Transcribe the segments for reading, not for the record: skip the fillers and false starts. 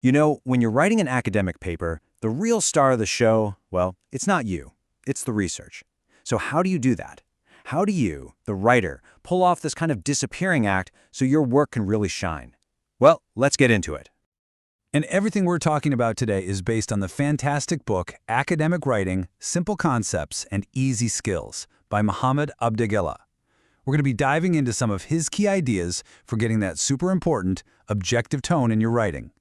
You know, when you're writing an academic paper, the real star of the show, well, it's not you, it's the research. So how do you do that? How do you, the writer, pull off this kind of disappearing act so your work can really shine? Well, let's get into it. And everything we're talking about today is based on the fantastic book, Academic Writing, Simple Concepts and Easy Skills by Mohammed AbdEllah. We're going to be diving into some of his key ideas for getting that super important, objective tone in your writing.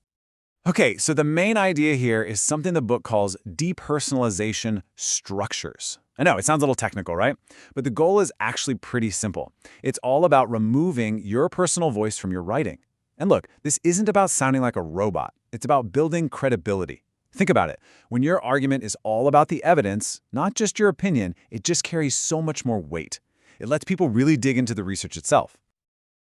Okay, so the main idea here is something the book calls depersonalization structures. I know, it sounds a little technical, right? But the goal is actually pretty simple. It's all about removing your personal voice from your writing. And look, this isn't about sounding like a robot. It's about building credibility. Think about it. When your argument is all about the evidence, not just your opinion, it just carries so much more weight. It lets people really dig into the research itself.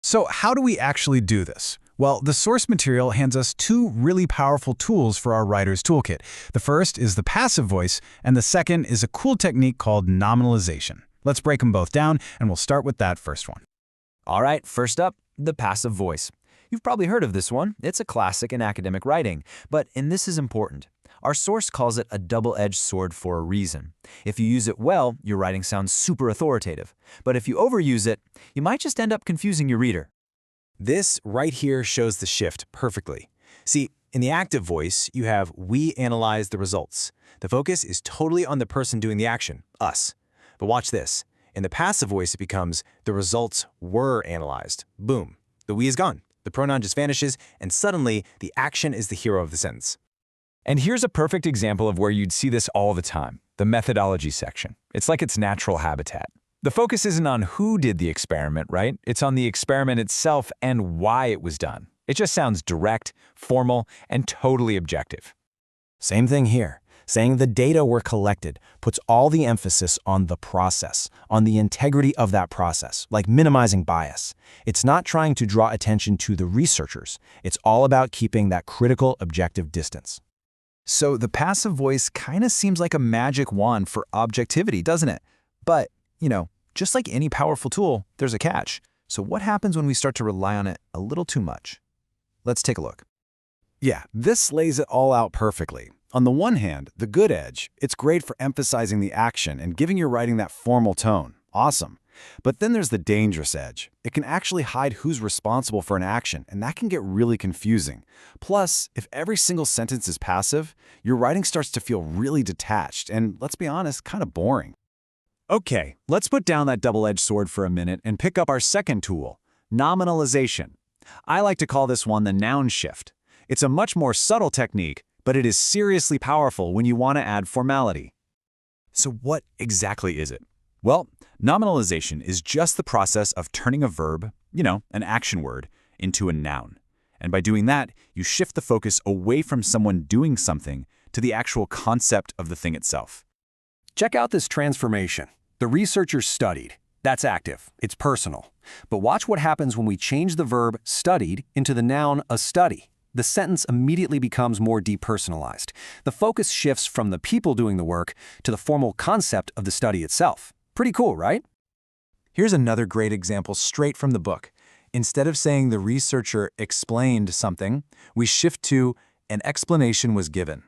So how do we actually do this? Well, the source material hands us two really powerful tools for our writer's toolkit. The first is the passive voice, and the second is a cool technique called nominalization. Let's break them both down, and we'll start with that first one. All right, first up, the passive voice. You've probably heard of this one. It's a classic in academic writing. And this is important. Our source calls it a double-edged sword for a reason. If you use it well, your writing sounds super authoritative. But if you overuse it, you might just end up confusing your reader. This right here shows the shift perfectly. See, in the active voice, you have we analyze the results. The focus is totally on the person doing the action, us. But watch this. In the passive voice, it becomes the results were analyzed. Boom. The we is gone. The pronoun just vanishes, and suddenly the action is the hero of the sentence. And here's a perfect example of where you'd see this all the time, the methodology section. It's like its natural habitat. The focus isn't on who did the experiment, right? It's on the experiment itself and why it was done. It just sounds direct, formal, and totally objective. Same thing here. Saying the data were collected puts all the emphasis on the process, on the integrity of that process, like minimizing bias. It's not trying to draw attention to the researchers. It's all about keeping that critical objective distance. So the passive voice kind of seems like a magic wand for objectivity, doesn't it? But, just like any powerful tool, there's a catch. So what happens when we start to rely on it a little too much? Let's take a look. Yeah, this lays it all out perfectly. On the one hand, the good edge, it's great for emphasizing the action and giving your writing that formal tone. Awesome. But then there's the dangerous edge. It can actually hide who's responsible for an action, and that can get really confusing. Plus, if every single sentence is passive, your writing starts to feel really detached and, let's be honest, kind of boring. Okay, let's put down that double-edged sword for a minute and pick up our second tool, nominalization. I like to call this one the noun shift. It's a much more subtle technique, but it is seriously powerful when you want to add formality. So what exactly is it? Well, nominalization is just the process of turning a verb, an action word, into a noun. And by doing that, you shift the focus away from someone doing something to the actual concept of the thing itself. Check out this transformation. The researchers studied. That's active. It's personal. But watch what happens when we change the verb studied into the noun a study. The sentence immediately becomes more depersonalized. The focus shifts from the people doing the work to the formal concept of the study itself. Pretty cool, right? Here's another great example straight from the book. Instead of saying the researcher explained something, we shift to an explanation was given.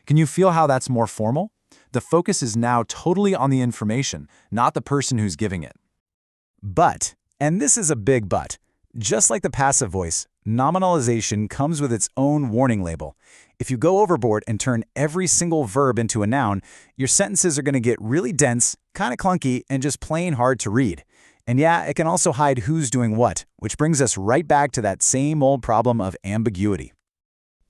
Can you feel how that's more formal? The focus is now totally on the information, not the person who's giving it. But, and this is a big but, just like the passive voice, nominalization comes with its own warning label. If you go overboard and turn every single verb into a noun, your sentences are going to get really dense, kind of clunky, and just plain hard to read. And yeah, it can also hide who's doing what, which brings us right back to that same old problem of ambiguity.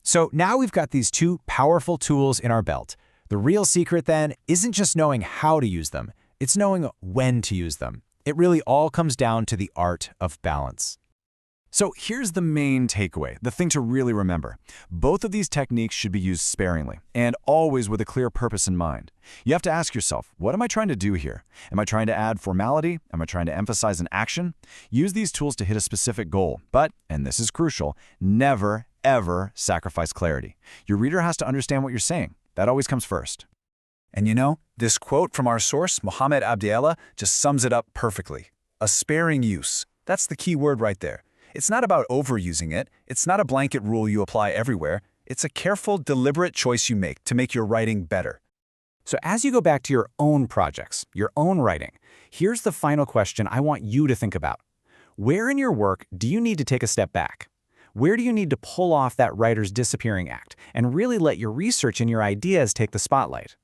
So now we've got these two powerful tools in our belt. The real secret then isn't just knowing how to use them, it's knowing when to use them. It really all comes down to the art of balance. So here's the main takeaway, the thing to really remember. Both of these techniques should be used sparingly, and always with a clear purpose in mind. You have to ask yourself, what am I trying to do here? Am I trying to add formality? Am I trying to emphasize an action? Use these tools to hit a specific goal, but, and this is crucial, never, ever sacrifice clarity. Your reader has to understand what you're saying. That always comes first. And this quote from our source, Mohammed AbdEllah, just sums it up perfectly. A sparing use. That's the key word right there. It's not about overusing it. It's not a blanket rule you apply everywhere. It's a careful, deliberate choice you make to make your writing better. So as you go back to your own projects, your own writing, here's the final question I want you to think about. Where in your work do you need to take a step back? Where do you need to pull off that writer's disappearing act and really let your research and your ideas take the spotlight?